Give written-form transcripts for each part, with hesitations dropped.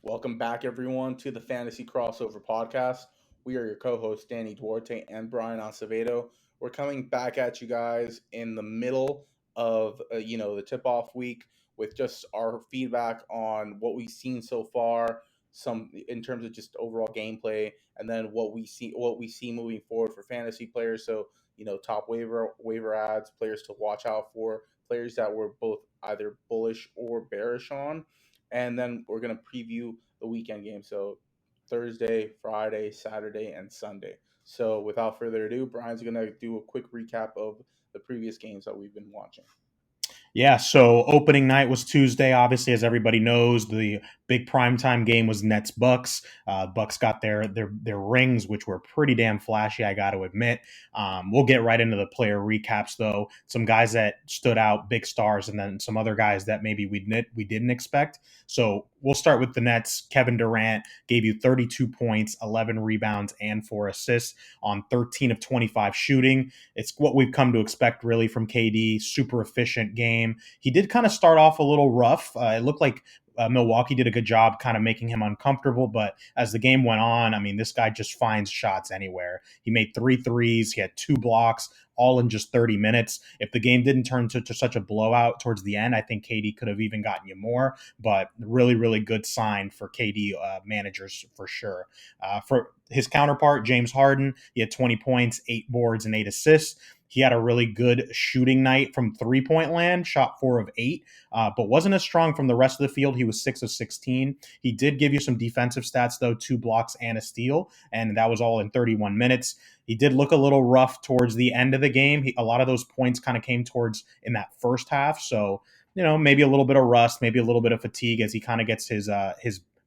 Welcome back, everyone, to the Fantasy Crossover Podcast. We are your co-hosts, Danny Duarte and Brian Acevedo. We're coming back at you guys in the middle of the tip-off week with just our feedback on what we've seen so far, some in terms of just overall gameplay, and then what we see moving forward for fantasy players. So top waiver ads, players to watch out for, players that we're both either bullish or bearish on, and then we're going to preview the weekend game. So Thursday, Friday, Saturday, and Sunday. So without further ado, Brian's going to do a quick recap of the previous games that we've been watching. Yeah, so opening night was Tuesday. Obviously, as everybody knows, the big primetime game was Nets Bucks. Bucks got their rings, which were pretty damn flashy, I got to admit. We'll get right into the player recaps, though. Some guys that stood out, big stars, and then some other guys that maybe we didn't expect. So we'll start with the Nets. Kevin Durant gave you 32 points, 11 rebounds, and 4 assists on 13 of 25 shooting. It's what we've come to expect, really, from KD. Super efficient game. He did kind of start off a little rough. It looked like Milwaukee did a good job kind of making him uncomfortable, but as the game went on, I mean, this guy just finds shots anywhere. He made 3 threes, he had 2 blocks, all in just 30 minutes. If the game didn't turn to such a blowout towards the end, I think KD could have even gotten you more, but really, really good sign for KD managers for sure. For his counterpart, James Harden, he had 20 points, 8 boards, and 8 assists. He had a really good shooting night from 3-point land, shot 4 of 8, but wasn't as strong from the rest of the field. He was 6 of 16. He did give you some defensive stats, though, 2 blocks and a steal, and that was all in 31 minutes. He did look a little rough towards the end of the game. A lot of those points kind of came towards in that first half. So, maybe a little bit of rust, maybe a little bit of fatigue as he kind of gets his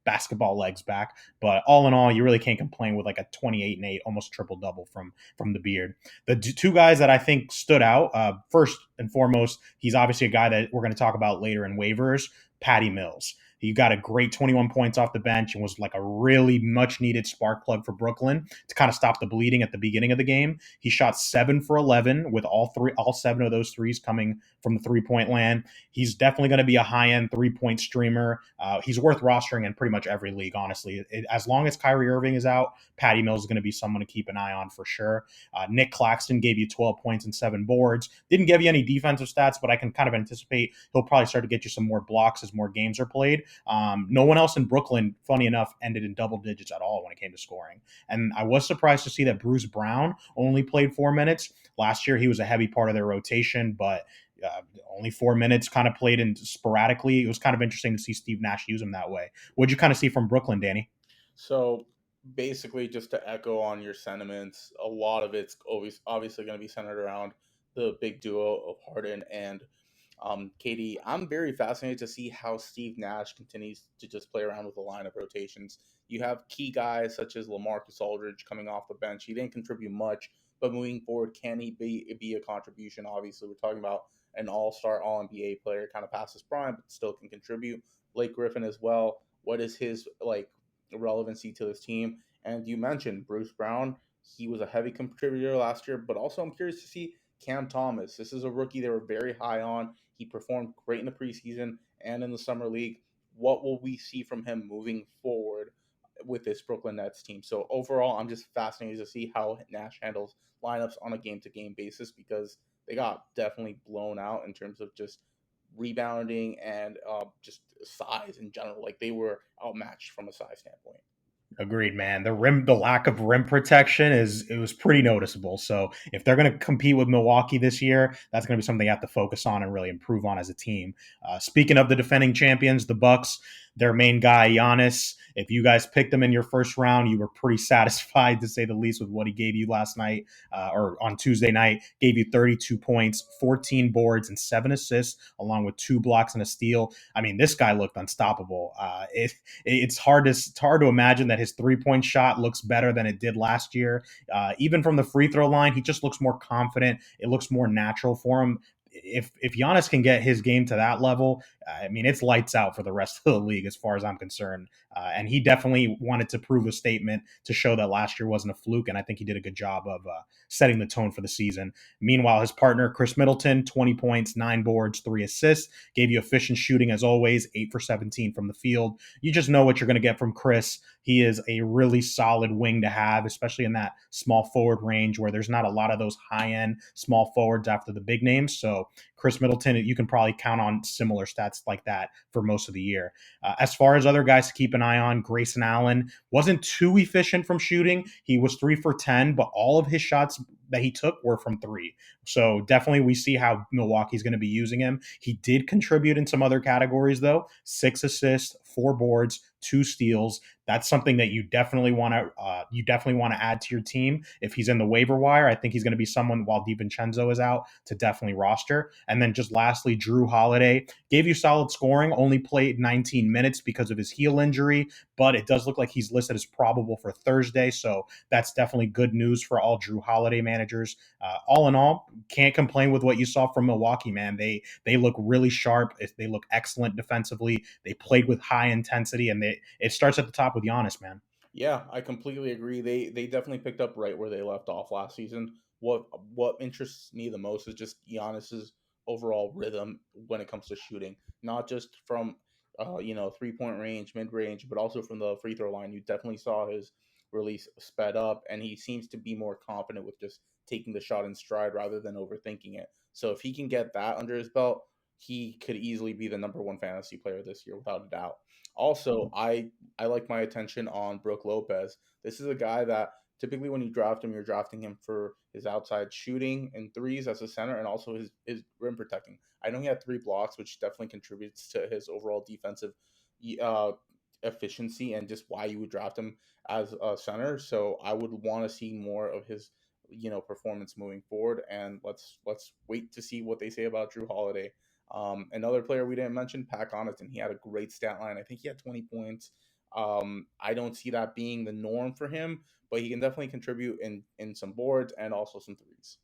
basketball legs back. But all in all, you really can't complain with like a 28-8, almost triple double from the beard. The two guys that I think stood out, first and foremost, he's obviously a guy that we're going to talk about later in waivers, Patty Mills. He got a great 21 points off the bench and was like a really much needed spark plug for Brooklyn to kind of stop the bleeding at the beginning of the game. He shot 7 for 11 with all 7 of those threes coming from the 3-point land. He's definitely going to be a high-end 3-point streamer. He's worth rostering in pretty much every league, honestly. As long as Kyrie Irving is out, Patty Mills is going to be someone to keep an eye on for sure. Nick Claxton gave you 12 points and 7 boards. Didn't give you any defensive stats, but I can kind of anticipate he'll probably start to get you some more blocks as more games are played. No one else in Brooklyn, funny enough, ended in double digits at all when it came to scoring. And I was surprised to see that Bruce Brown only played 4 minutes. Last year, he was a heavy part of their rotation, but only 4 minutes, kind of played in sporadically. It was kind of interesting to see Steve Nash use him that way. What'd you kind of see from Brooklyn, Danny? So basically, just to echo on your sentiments, a lot of it's always obviously going to be centered around the big duo of Harden and KD. I'm very fascinated to see how Steve Nash continues to just play around with the line of rotations. You have key guys such as LaMarcus Aldridge coming off the bench. He didn't contribute much, but moving forward, can he be a contribution? Obviously, we're talking about an all-star, all-NBA player, kind of past his prime, but still can contribute. Blake Griffin as well. What is his relevancy to this team? And you mentioned Bruce Brown. He was a heavy contributor last year, but also I'm curious to see Cam Thomas. This is a rookie they were very high on. He performed great in the preseason and in the summer league. What will we see from him moving forward with this Brooklyn Nets team? So overall, I'm just fascinated to see how Nash handles lineups on a game-to-game basis, because they got definitely blown out in terms of just rebounding and just size in general. Like, they were outmatched from a size standpoint. Agreed, man. The lack of rim protection it was pretty noticeable. So if they're going to compete with Milwaukee this year, that's going to be something they have to focus on and really improve on as a team. Speaking of the defending champions, the Bucks, their main guy Giannis. If you guys picked him in your first round, you were pretty satisfied, to say the least, with what he gave you last night or on Tuesday night. Gave you 32 points, 14 boards, and 7 assists, along with 2 blocks and a steal. I mean, this guy looked unstoppable. It's hard to imagine that his 3-point shot looks better than it did last year. Even from the free throw line, he just looks more confident. It looks more natural for him. If Giannis can get his game to that level, I mean, it's lights out for the rest of the league as far as I'm concerned. And he definitely wanted to prove a statement to show that last year wasn't a fluke. And I think he did a good job of setting the tone for the season. Meanwhile, his partner, Chris Middleton, 20 points, 9 boards, 3 assists, gave you efficient shooting as always, 8 for 17 from the field. You just know what you're going to get from Chris. He is a really solid wing to have, especially in that small forward range where there's not a lot of those high end small forwards after the big names. So Chris Middleton, you can probably count on similar stats like that for most of the year. As far as other guys to keep an eye on, Grayson Allen wasn't too efficient from shooting. He was 3 for 10, but all of his shots that he took were from three. So definitely we see how Milwaukee's going to be using him. He did contribute in some other categories though. 6 assists, 4 boards, 2 steals. That's something that you definitely want to add to your team. If he's in the waiver wire, I think he's going to be someone while DiVincenzo is out to definitely roster. And then just lastly, Drew Holiday gave you solid scoring, only played 19 minutes because of his heel injury, but it does look like he's listed as probable for Thursday. So that's definitely good news for all Drew Holiday managers. All in all, can't complain with what you saw from Milwaukee, man. They look really sharp. They look excellent defensively. They played with high intensity, and it starts at the top with Giannis, man. Yeah, I completely agree. They definitely picked up right where they left off last season. What interests me the most is just Giannis's overall rhythm when it comes to shooting, not just from 3 point range, mid range, but also from the free throw line. You definitely saw his release sped up, and he seems to be more confident with just taking the shot in stride rather than overthinking it. So if he can get that under his belt, he could easily be the number one fantasy player this year without a doubt. Also, I like my attention on Brook Lopez. This is a guy that typically when you draft him, you're drafting him for his outside shooting and threes as a center and also his rim protecting. I know he had 3 blocks, which definitely contributes to his overall defensive uh, efficiency and just why you would draft him as a center. So I would want to see more of his performance moving forward, and let's wait to see what they say about Drew Holiday. Another player we didn't mention, Pat Connaughton. He had a great stat line. I think he had 20 points. I don't see that being the norm for him, but he can definitely contribute in some boards and also some threes.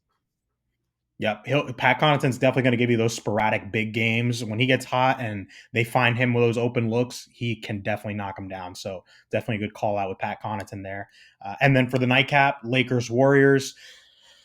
Yep, Pat Connaughton's definitely going to give you those sporadic big games. When he gets hot and they find him with those open looks, he can definitely knock him down. So definitely a good call out with Pat Connaughton there. And then for the nightcap, Lakers Warriors.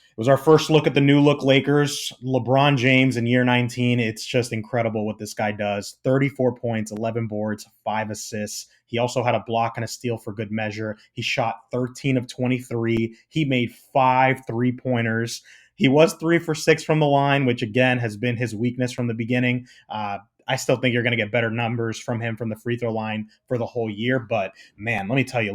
It was our first look at the new look Lakers. LeBron James in year 19. It's just incredible what this guy does. 34 points, 11 boards, 5 assists. He also had a block and a steal for good measure. He shot 13 of 23. He made 5 3-pointers. He was 3 for 6 from the line, which again has been his weakness from the beginning. I still think you're going to get better numbers from him from the free throw line for the whole year. But man, let me tell you,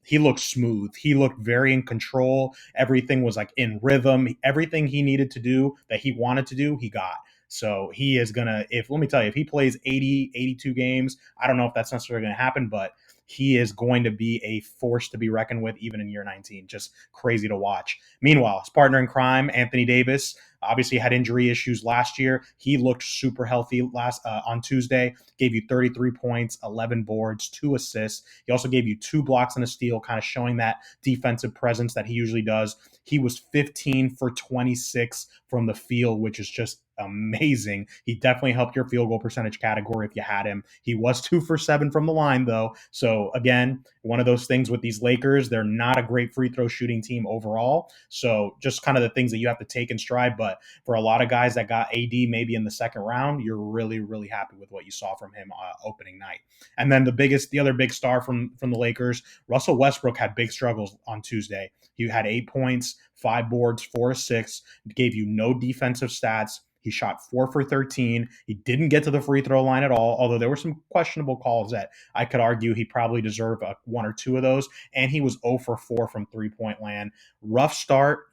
he looked smooth. He looked very in control. Everything was like in rhythm. Everything he needed to do that he wanted to do, he got. So he is going to, if let me tell you, if he plays 80, 82 games, I don't know if that's necessarily going to happen, but he is going to be a force to be reckoned with even in year 19. Just crazy to watch. Meanwhile, his partner in crime, Anthony Davis, obviously had injury issues last year. He looked super healthy on Tuesday. Gave you 33 points, 11 boards, 2 assists. He also gave you 2 blocks and a steal, kind of showing that defensive presence that he usually does. He was 15 for 26 from the field, which is just amazing. He definitely helped your field goal percentage category if you had him. He was 2 for 7 from the line, though. So, again, one of those things with these Lakers, they're not a great free throw shooting team overall. So, just kind of the things that you have to take in stride. But for a lot of guys that got AD maybe in the second round, you're really, really happy with what you saw from him opening night. And then the other big star from the Lakers, Russell Westbrook had big struggles on Tuesday. He had 8 points, 5 boards, 4 assists, gave you no defensive stats. He shot 4 for 13. He didn't get to the free throw line at all, although there were some questionable calls that I could argue he probably deserved one or two of those. And he was 0 for 4 from 3-point land. Rough start.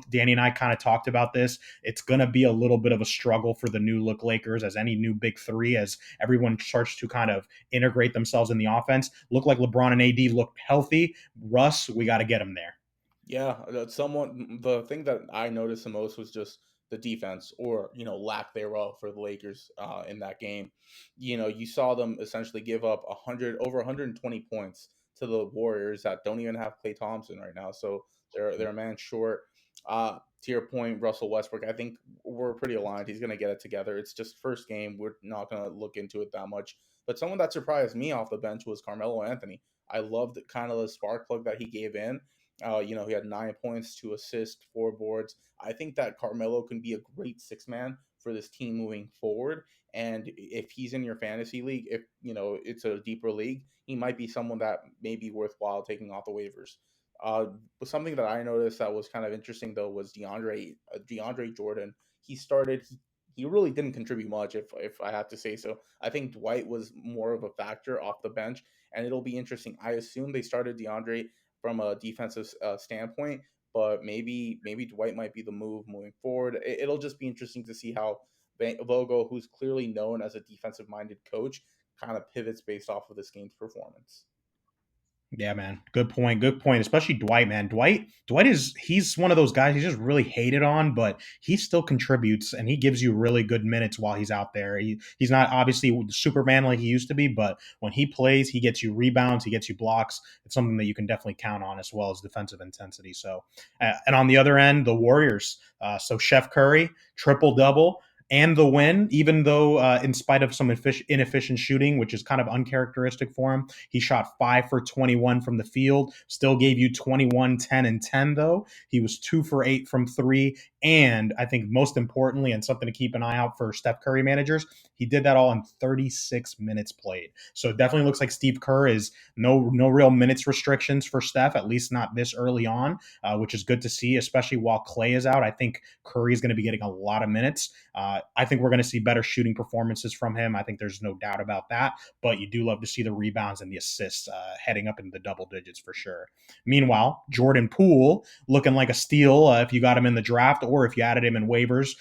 Danny and I kind of talked about this. It's going to be a little bit of a struggle for the new look Lakers as any new big three, as everyone starts to kind of integrate themselves in the offense. Look like LeBron and AD looked healthy. Russ, we got to get him there. Yeah, the thing that I noticed the most was just the defense or lack thereof for the Lakers in that game. You saw them essentially give up 120 points to the Warriors that don't even have Klay Thompson right now, so they're a man short. To your point, Russell Westbrook, I think we're pretty aligned. He's going to get it together. It's just first game. We're not going to look into it that much. But someone that surprised me off the bench was Carmelo Anthony. I loved kind of the spark plug that he gave in. He had 9 points, 2 assists, 4 boards. I think that Carmelo can be a great six man for this team moving forward. And if he's in your fantasy league, if it's a deeper league, he might be someone that may be worthwhile taking off the waivers. Uh, but something that I noticed that was kind of interesting though was DeAndre Jordan. He started. He really didn't contribute much, if I have to say so. I think Dwight was more of a factor off the bench, and it'll be interesting. I assume they started DeAndre from a defensive standpoint, but maybe Dwight might be the move moving forward. It'll just be interesting to see how Vogel, who's clearly known as a defensive minded coach, kind of pivots based off of this game's performance. Yeah, man. Good point. Good point. Especially Dwight, man. Dwight he's one of those guys he's just really hated on, but he still contributes and he gives you really good minutes while he's out there. He's not obviously Superman like he used to be, but when he plays, he gets you rebounds, he gets you blocks. It's something that you can definitely count on as well as defensive intensity. So, and on the other end, the Warriors. So Chef Curry, triple double and the win, even though in spite of some inefficient shooting, which is kind of uncharacteristic for him, he shot 5 for 21 from the field, still gave you 21, 10, and 10, though. He was 2 for 8 from three. And I think most importantly, and something to keep an eye out for Steph Curry managers, he did that all in 36 minutes played. So it definitely looks like Steve Kerr is no real minutes restrictions for Steph, at least not this early on, which is good to see, especially while Clay is out. I think Curry is going to be getting a lot of minutes. I think we're going to see better shooting performances from him. I think there's no doubt about that. But you do love to see the rebounds and the assists heading up into the double digits for sure. Meanwhile, Jordan Poole looking like a steal if you got him in the draft or if you added him in waivers.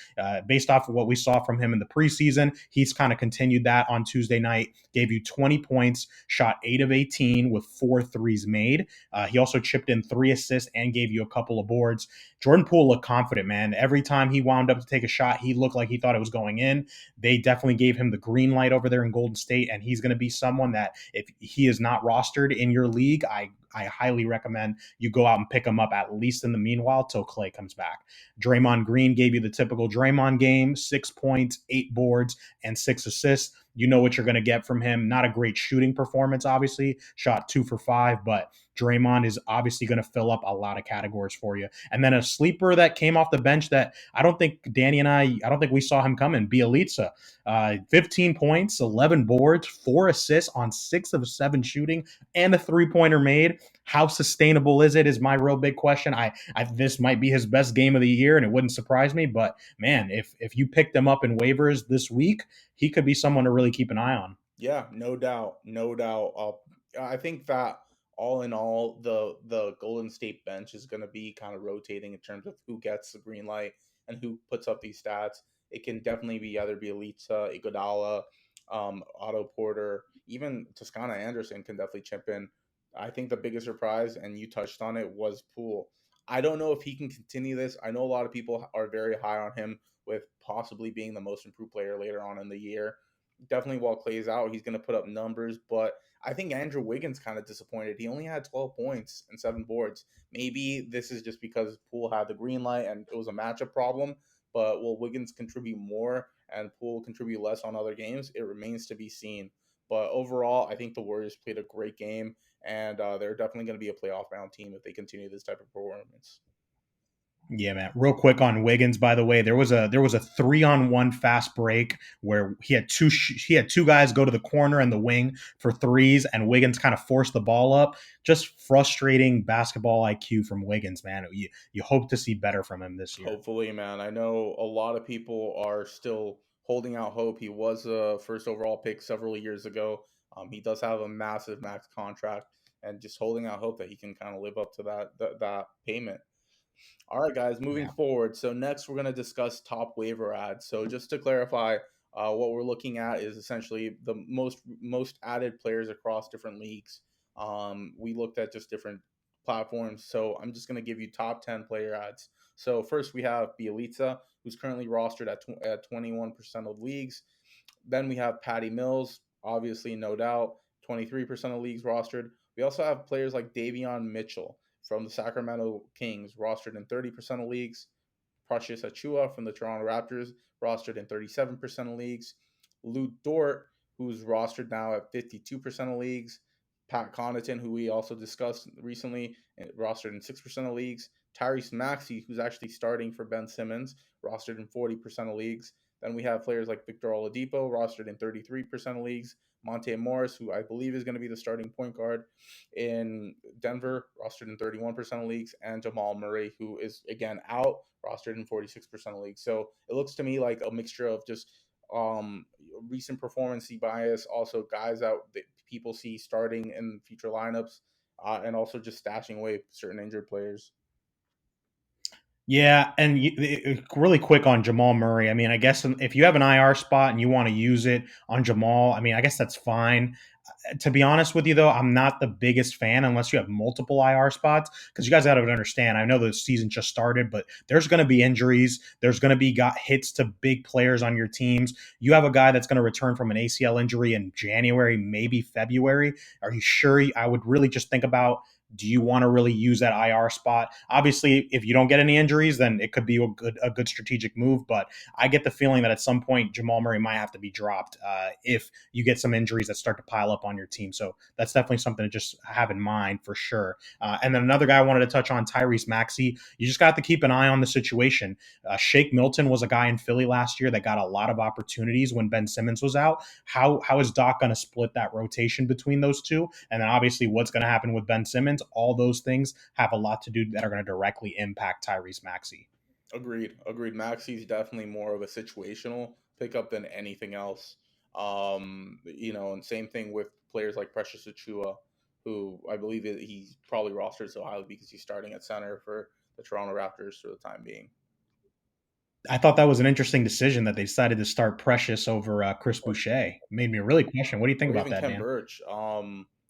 Based off of what we saw from him in the preseason, he's kind of continued that on Tuesday night. Gave you 20 points, shot 8 of 18 with 4 threes made. He also chipped in 3 assists and gave you a couple of boards. Jordan Poole looked confident, man. Every time he wound up to take a shot, he looked like he thought it was going in. They definitely gave him the green light over there in Golden State, and he's going to be someone that if he is not rostered in your league, I highly recommend you go out and pick him up at least in the meanwhile till Clay comes back. Draymond Green gave you the typical Draymond game, 6 points, 8 boards, and 6 assists. You know what you're going to get from him. Not a great shooting performance, obviously. Shot 2 for 5, but Draymond is obviously going to fill up a lot of categories for you. And then a sleeper that came off the bench that I don't think Danny and I don't think we saw him coming, Bielitsa. 15 points, 11 boards, 4 assists on 6 of 7 shooting, and a 3-pointer made. How sustainable is it is my real big question. This might be his best game of the year, and it wouldn't surprise me. But man, if you picked him up in waivers this week, he could be someone to really keep an eye on. Yeah, no doubt, no doubt. I think that all in all, the Golden State bench is going to be kind of rotating in terms of who gets the green light and who puts up these stats. It can definitely be either Bielitsa, Iguodala, Otto Porter, even Toscana Anderson can definitely chip in. I think the biggest surprise, and you touched on it, was Poole. I don't know if he can continue this. I know a lot of people are very high on him with possibly being the most improved player later on in the year. Definitely while Clay's out, he's going to put up numbers, but I think Andrew Wiggins kind of disappointed. He only had 12 points and 7 boards. Maybe this is just because Poole had the green light and it was a matchup problem, but will Wiggins contribute more and Poole contribute less on other games? It remains to be seen. But overall, I think the Warriors played a great game, and they're definitely going to be a playoff bound team if they continue this type of performance. Yeah, man. Real quick on Wiggins, by the way, there was a 3-on-1 fast break where he had two guys go to the corner and the wing for threes, and Wiggins kind of forced the ball up. Just frustrating basketball IQ from Wiggins, man. You hope to see better from him this year. Hopefully, man. I know a lot of people are still holding out hope. He was a first overall pick several years ago. He does have a massive max contract, and just holding out hope that he can kind of live up to that payment. All right, guys, moving Yeah. forward. So next we're going to discuss top waiver ads. So just to clarify, what we're looking at is essentially the most added players across different leagues. We looked at just different platforms. So I'm just going to give you top 10 player ads. So first we have Bielitsa, who's currently rostered at 21% of leagues. Then we have Patty Mills, obviously, no doubt, 23% of leagues rostered. We also have players like Davion Mitchell, from the Sacramento Kings, rostered in 30% of leagues. Precious Achua from the Toronto Raptors, rostered in 37% of leagues. Lou Dort, who's rostered now at 52% of leagues. Pat Connaughton, who we also discussed recently, rostered in 6% of leagues. Tyrese Maxey, who's actually starting for Ben Simmons, rostered in 40% of leagues. Then we have players like Victor Oladipo, rostered in 33% of leagues. Monte Morris, who I believe is going to be the starting point guard in Denver, rostered in 31% of leagues. And Jamal Murray, who is, again, out, rostered in 46% of leagues. So it looks to me like a mixture of just um, recent performance bias, also guys out that people see starting in future lineups, and also just stashing away certain injured players. Yeah, and really quick on Jamal Murray. I mean, I guess if you have an IR spot and you want to use it on Jamal, I mean, I guess that's fine. To be honest with you, though, I'm not the biggest fan unless you have multiple IR spots because you guys got to understand. I know the season just started, but there's going to be injuries. There's going to be got hits to big players on your teams. You have a guy that's going to return from an ACL injury in January, maybe February. Are you sure? I would really just think about, do you want to really use that IR spot? Obviously, if you don't get any injuries, then it could be a good strategic move. But I get the feeling that at some point Jamal Murray might have to be dropped if you get some injuries that start to pile up on your team. So that's definitely something to just have in mind for sure. And then another guy I wanted to touch on, Tyrese Maxey. You just got to keep an eye on the situation. Shake Milton was a guy in Philly last year that got a lot of opportunities when Ben Simmons was out. How is Doc going to split that rotation between those two? And then obviously what's going to happen with Ben Simmons? All those things have a lot to do that are going to directly impact Tyrese Maxey. Agreed. Agreed. Maxey's definitely more of a situational pickup than anything else. And same thing with players like Precious Achua, who I believe he's probably rostered so highly because he's starting at center for the Toronto Raptors for the time being. I thought that was an interesting decision that they decided to start Precious over Chris Or Boucher. Made me really question. What do you think or about even that, Ken Dan? Burch.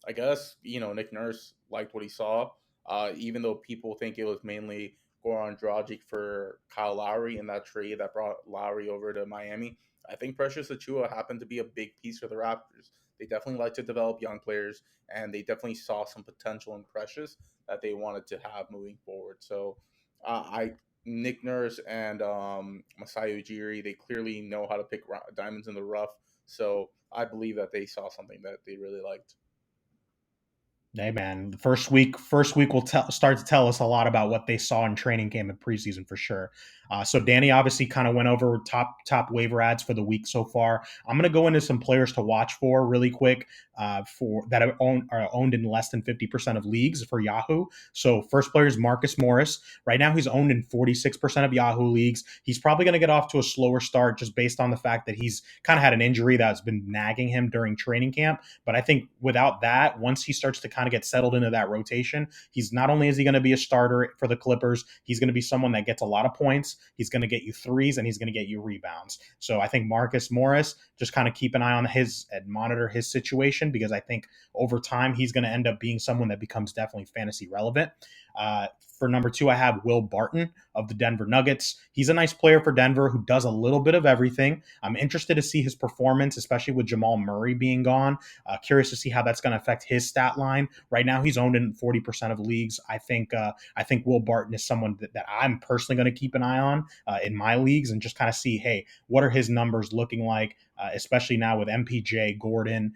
I guess Nick Nurse liked what he saw. Even though people think it was mainly Goran Dragic for Kyle Lowry in that trade that brought Lowry over to Miami. I think Precious Achua happened to be a big piece for the Raptors. They definitely like to develop young players, and they definitely saw some potential in Precious that they wanted to have moving forward. So, I Nick Nurse and Masai Ujiri, they clearly know how to pick diamonds in the rough. So I believe that they saw something that they really liked. Hey man, the first week will start to tell us a lot about what they saw in training camp and preseason for sure. So Danny obviously kind of went over top waiver ads for the week so far. I'm gonna go into some players to watch for really quick for that are owned in less than 50% of leagues for Yahoo. So first player is Marcus Morris. Right now he's owned in 46% of Yahoo leagues. He's probably gonna get off to a slower start just based on the fact that he's kind of had an injury that's been nagging him during training camp. But I think without that, once he starts to kind of get settled into that rotation, he's not only is he going to be a starter for the Clippers, he's going to be someone that gets a lot of points. He's going to get you threes and he's going to get you rebounds. So I think Marcus Morris, just kind of keep an eye on his and monitor his situation because I think over time he's going to end up being someone that becomes definitely fantasy relevant. For number two, I have Will Barton of the Denver Nuggets. He's a nice player for Denver who does a little bit of everything. I'm interested to see his performance, especially with Jamal Murray being gone. Curious to see how that's going to affect his stat line. Right now, he's owned in 40% of leagues. I think Will Barton is someone that I'm personally going to keep an eye on in my leagues and just kind of see, hey, what are his numbers looking like? Especially now with MPJ, Gordon,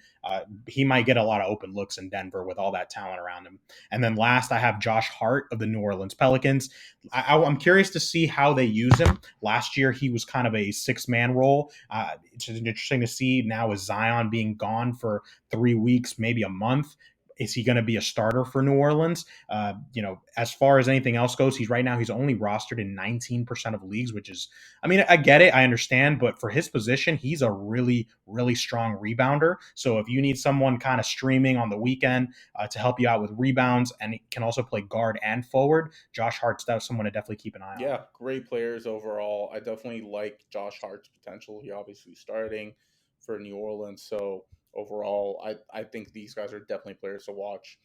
he might get a lot of open looks in Denver with all that talent around him. And then last, I have Josh Hart of the New Orleans Pelicans. I'm curious to see how they use him. Last year, he was kind of a six-man role. It's interesting to see now with Zion being gone for 3 weeks, maybe a month. Is he going to be a starter for New Orleans? As far as anything else goes, he's only rostered in 19% of leagues, which is, I mean, I get it, I understand, but for his position, he's a really, really strong rebounder. So if you need someone kind of streaming on the weekend to help you out with rebounds, and he can also play guard and forward, Josh Hart's someone to definitely keep an eye on. Yeah, great players overall. I definitely like Josh Hart's potential. He obviously starting for New Orleans, so overall, I think these guys are definitely players to watch.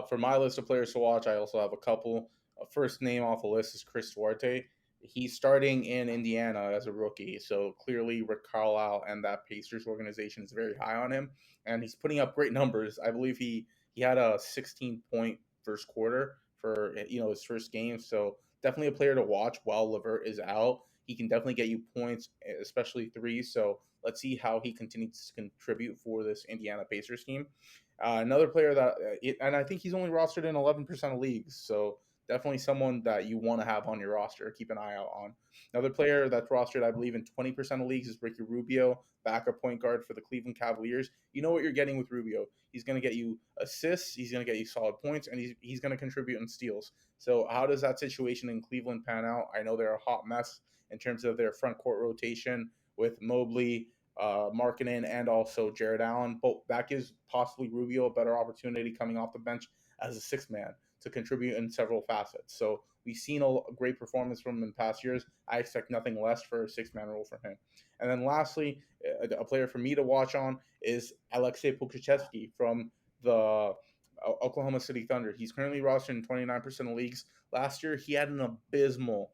For my list of players to watch, I also have a couple. First name off the list is Chris Duarte. He's starting in Indiana as a rookie, so clearly Rick Carlisle and that Pacers organization is very high on him, and he's putting up great numbers. I believe he had a 16-point first quarter for his first game. So definitely a player to watch while Levert is out. He can definitely get you points, especially threes. So let's see how he continues to contribute for this Indiana Pacers team. Another player that, and I think he's only rostered in 11% of leagues. So definitely someone that you want to have on your roster. Keep an eye out on. Another player that's rostered, I believe, in 20% of leagues is Ricky Rubio, backup point guard for the Cleveland Cavaliers. You know what you're getting with Rubio. He's going to get you assists, he's going to get you solid points, and he's going to contribute in steals. So how does that situation in Cleveland pan out? I know they're a hot mess in terms of their front court rotation with Mobley, Markkinen, and also Jared Allen. But that gives possibly Rubio a better opportunity coming off the bench as a sixth man to contribute in several facets. So we've seen a great performance from him in past years. I expect nothing less for a six-man role from him. And then lastly, a player for me to watch on is Alexei Pokusevski from the Oklahoma City Thunder. He's currently rostered in 29% of leagues. Last year, he had an abysmal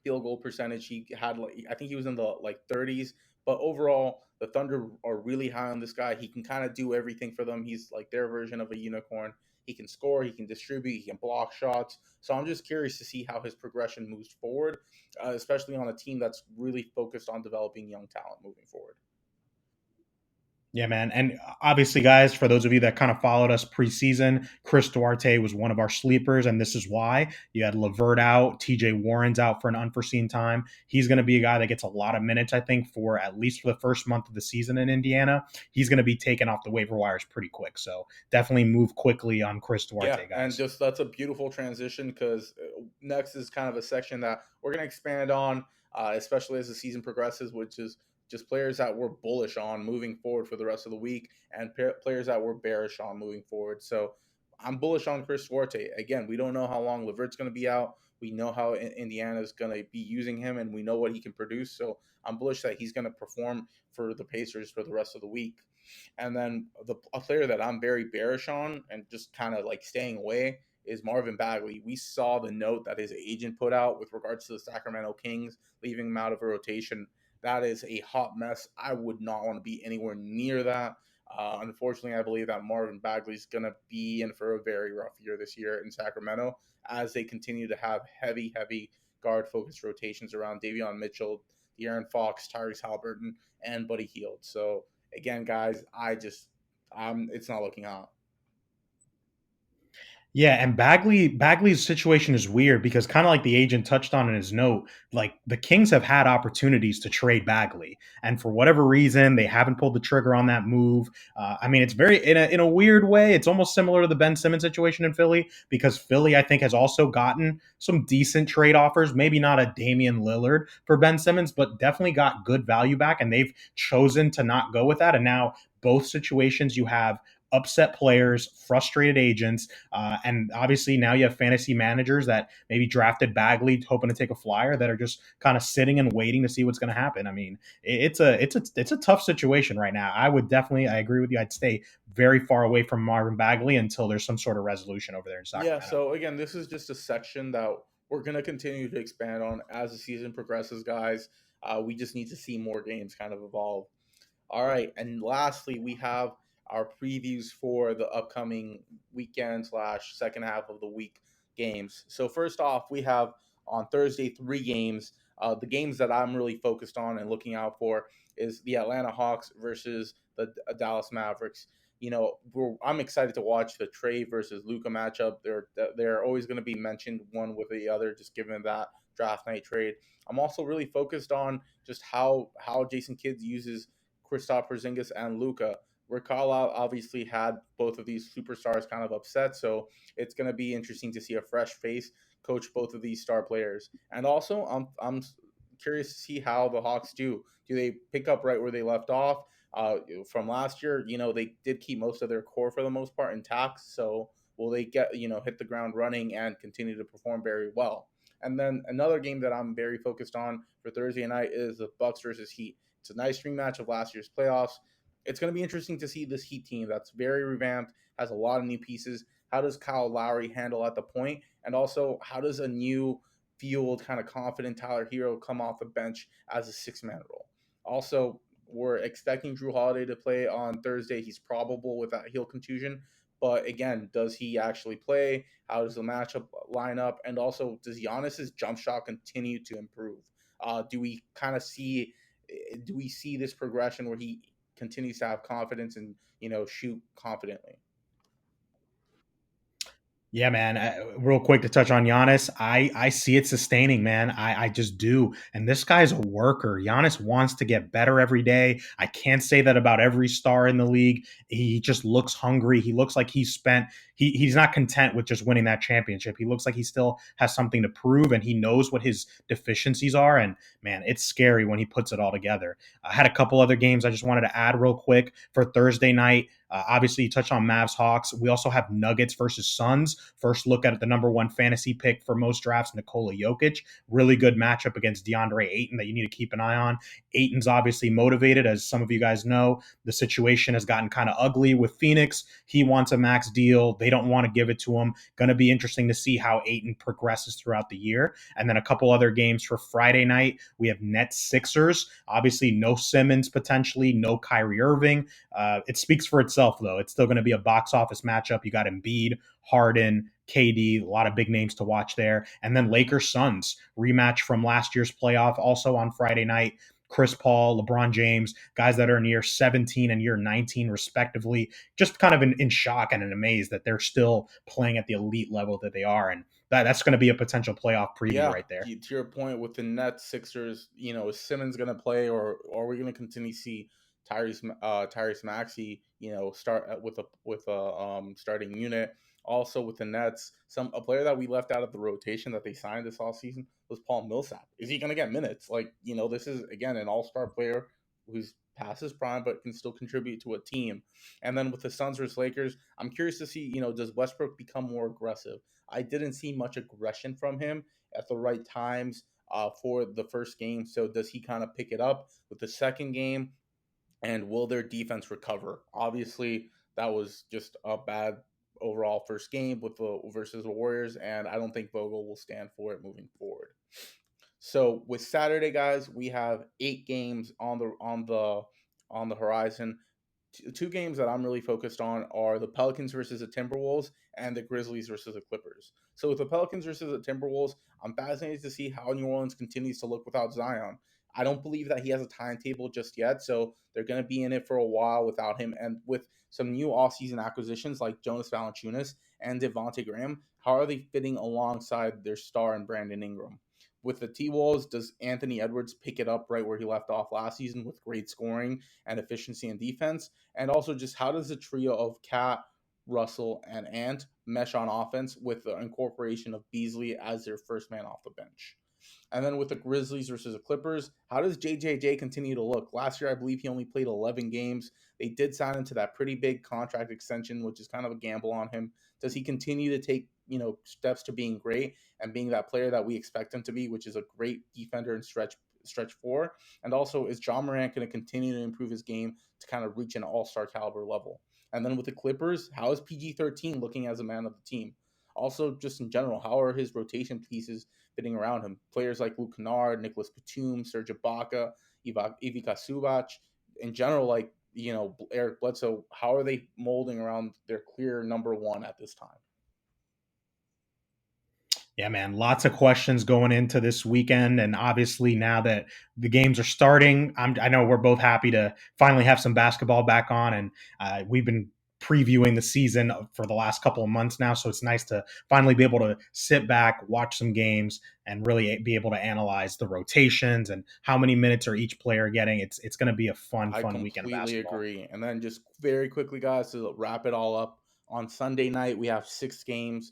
field goal percentage. He had I think he was in the 30s, but overall the Thunder are really high on this guy. He can kind of do everything for them. He's like their version of a unicorn. He can score, he can distribute, he can block shots. So I'm just curious to see how his progression moves forward, especially on a team that's really focused on developing young talent moving forward. Yeah, man. And obviously, guys, for those of you that kind of followed us preseason, Chris Duarte was one of our sleepers, and this is why. You had Levert out, TJ Warren's out for an unforeseen time. He's going to be a guy that gets a lot of minutes, I think, for at least for the first month of the season in Indiana. He's going to be taken off the waiver wires pretty quick. So definitely move quickly on Chris Yeah, Duarte, and guys. just that's a beautiful transition because next is kind of a section that we're going to expand on, especially as the season progresses, which is just players that we're bullish on moving forward for the rest of the week and players that we're bearish on moving forward. So I'm bullish on Chris Duarte. Again, we don't know how long Levert's going to be out. We know how Indiana is going to be using him, and we know what he can produce. So I'm bullish that he's going to perform for the Pacers for the rest of the week. And then a player that I'm very bearish on and just kind of like staying away is Marvin Bagley. We saw the note that his agent put out with regards to the Sacramento Kings, leaving him out of a rotation. That is a hot mess. I would not want to be anywhere near that. Unfortunately, I believe that Marvin Bagley is going to be in for a very rough year this year in Sacramento as they continue to have heavy guard-focused rotations around Davion Mitchell, De'Aaron Fox, Tyrese Halliburton, and Buddy Hield. So again, guys, it's not looking hot. Yeah, and Bagley's situation is weird because kind of like the agent touched on in his note, like the Kings have had opportunities to trade Bagley, and for whatever reason, they haven't pulled the trigger on that move. I mean, it's very in a weird way. It's almost similar to the Ben Simmons situation in Philly because Philly, I think, has also gotten some decent trade offers. Maybe not a Damian Lillard for Ben Simmons, but definitely got good value back, and they've chosen to not go with that. And now both situations, you have upset players, frustrated agents, and obviously now you have fantasy managers that maybe drafted Bagley hoping to take a flyer that are just kind of sitting and waiting to see what's going to happen. I mean, it's a tough situation right now. I agree with you. I'd stay very far away from Marvin Bagley until there's some sort of resolution over there in Yeah, Sacramento. so again, this is just a section that we're going to continue to expand on as the season progresses, guys. We just need to see more games kind of evolve. All right, and lastly, we have our previews for the upcoming weekend slash second half of the week games. So first off, we have on Thursday 3 games. The games that I'm really focused on and looking out for is the Atlanta Hawks versus the Dallas Mavericks. I'm excited to watch the Trey versus Luca matchup. They're always going to be mentioned one with the other, just given that draft night trade. I'm also really focused on just how Jason Kidd uses Kristaps Porzingis and Luca. Rick Carlisle obviously had both of these superstars kind of upset, so it's going to be interesting to see a fresh face coach both of these star players. And also, I'm curious to see how the Hawks do. Do they pick up right where they left off? From last year, they did keep most of their core for the most part intact. So will they get hit the ground running and continue to perform very well? And then another game that I'm very focused on for Thursday night is the Bucks versus Heat. It's a nice rematch of last year's playoffs. It's going to be interesting to see this Heat team that's very revamped, has a lot of new pieces. How does Kyle Lowry handle at the point? And also, how does a new fueled, kind of confident Tyler Hero come off the bench as a six-man role? Also, we're expecting Drew Holiday to play on Thursday. He's probable with that heel contusion. But again, does he actually play? How does the matchup line up? And also, does Giannis's jump shot continue to improve? Do we kind of see? Do we see this progression where he continues to have confidence and shoot confidently? Yeah, man. Real quick to touch on Giannis, I see it sustaining, man. I just do. And this guy's a worker. Giannis wants to get better every day. I can't say that about every star in the league. He just looks hungry. He looks like he's not content with just winning that championship. He looks like he still has something to prove, and he knows what his deficiencies are. And man, it's scary when he puts it all together. I had a couple other games I just wanted to add real quick for Thursday night. Obviously, you touched on Mavs Hawks. We also have Nuggets versus Suns. First look at the number one fantasy pick for most drafts, Nikola Jokic. Really good matchup against DeAndre Ayton that you need to keep an eye on. Ayton's obviously motivated, as some of you guys know. The situation has gotten kind of ugly with Phoenix. He wants a max deal. They don't want to give it to him. Going to be interesting to see how Ayton progresses throughout the year. And then a couple other games for Friday night. We have Nets Sixers. Obviously, no Simmons potentially, no Kyrie Irving. It speaks for itself, though. It's still going to be a box office matchup. You got Embiid, Harden, KD, a lot of big names to watch there. And then Lakers Suns, rematch from last year's playoff, also on Friday night. Chris Paul, LeBron James, guys that are in year 17 and year 19, respectively, just kind of in shock and in amaze that they're still playing at the elite level that they are. And that's going to be a potential playoff preview Yeah, right there. to your point with the Nets Sixers, is Simmons going to play, or are we going to continue to see Tyrese Maxey, start with a starting unit? Also with the Nets, a player that we left out of the rotation that they signed this offseason was Paul Millsap. Is he going to get minutes? This is again an all-star player who's past his prime but can still contribute to a team. And then with the Suns versus Lakers, I'm curious to see, does Westbrook become more aggressive? I didn't see much aggression from him at the right times for the first game. So does he kind of pick it up with the second game? And will their defense recover? Obviously, that was just a bad overall first game with the versus the Warriors, and I don't think Vogel will stand for it moving forward. So with Saturday, guys, we have 8 games on the horizon. Two games that I'm really focused on are the Pelicans versus the Timberwolves and the Grizzlies versus the Clippers. So with the Pelicans versus the Timberwolves, I'm fascinated to see how New Orleans continues to look without Zion. I don't believe that he has a timetable just yet, so they're going to be in it for a while without him. And with some new offseason acquisitions like Jonas Valanciunas and Devontae Graham, how are they fitting alongside their star and Brandon Ingram? With the T-Wolves, does Anthony Edwards pick it up right where he left off last season with great scoring and efficiency and defense? And also, just how does the trio of Cat, Russell, and Ant mesh on offense with the incorporation of Beasley as their first man off the bench? And then with the Grizzlies versus the Clippers, how does JJJ continue to look? Last year, I believe he only played 11 games. They did sign him to that pretty big contract extension, which is kind of a gamble on him. Does he continue to take, steps to being great and being that player that we expect him to be, which is a great defender and stretch four? And also, is John Morant going to continue to improve his game to kind of reach an all-star caliber level? And then with the Clippers, how is PG-13 looking as a man of the team? Also, just in general, how are his rotation pieces fitting around him? Players like Luke Kennard, Nicholas Batum, Serge Ibaka, Ivica Subac, in general, Eric Bledsoe, how are they molding around their clear number one at this time? Yeah, man, lots of questions going into this weekend. And obviously, now that the games are starting, I know we're both happy to finally have some basketball back on. And we've been previewing the season for the last couple of months now. So it's nice to finally be able to sit back, watch some games, and really be able to analyze the rotations and how many minutes are each player getting. It's going to be a I fun weekend of completely basketball. agree. And then just very quickly, guys, to wrap it all up, on Sunday night we have 6 games.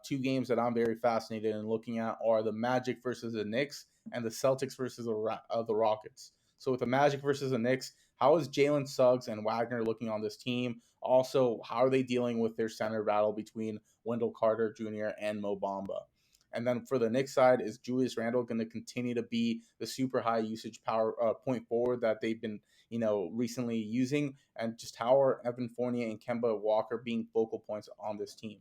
2 games that I'm very fascinated in looking at are the Magic versus the Knicks and the Celtics versus the Rockets. So with the Magic versus the Knicks, how is Jalen Suggs and Wagner looking on this team? Also, how are they dealing with their center battle between Wendell Carter Jr. and Mo Bamba? And then for the Knicks side, is Julius Randle going to continue to be the super high usage power point forward that they've been, recently using? And just how are Evan Fournier and Kemba Walker being focal points on this team?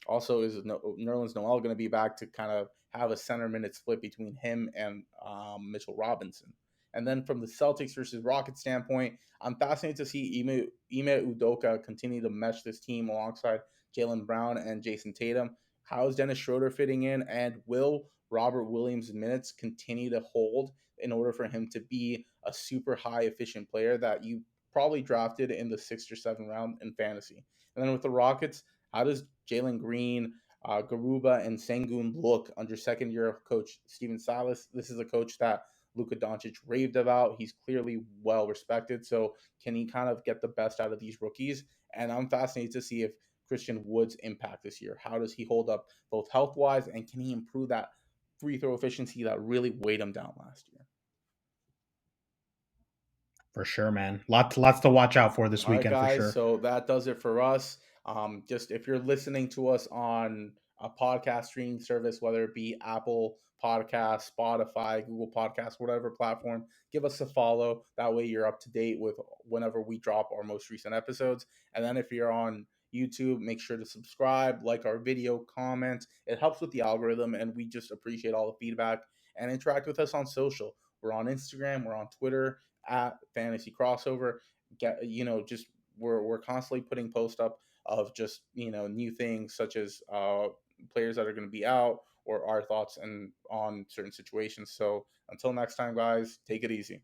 Also, is Nerlens Noel going to be back to kind of have a center minute split between him and Mitchell Robinson? And then from the Celtics versus Rockets standpoint, I'm fascinated to see Ime Udoka continue to mesh this team alongside Jaylen Brown and Jason Tatum. How is Dennis Schroeder fitting in? And will Robert Williams' minutes continue to hold in order for him to be a super high efficient player that you probably drafted in the 6th or 7th round in fantasy? And then with the Rockets, how does Jalen Green, Garuba, and Sengun look under second year of coach Steven Silas? This is a coach that Luka Doncic raved about. He's clearly well respected. So can he kind of get the best out of these rookies? And I'm fascinated to see if Christian Wood's impact this year. How does he hold up both health wise, and can he improve that free throw efficiency that really weighed him down last year? For sure, man. Lots to watch out for this All right, weekend for guys. sure. So that does it for us. Just if you're listening to us on a podcast streaming service, whether it be Apple Podcast, Spotify, Google Podcast, whatever platform, give us a follow. That way you're up to date with whenever we drop our most recent episodes. And then if you're on YouTube, make sure to subscribe, like our video, comment. It helps with the algorithm, and we just appreciate all the feedback, and interact with us on social. We're on Instagram, we're on Twitter at Fantasy Crossover. Just we're constantly putting posts up of just new things, such as players that are going to be out, or our thoughts and on certain situations. So until next time, guys, take it easy.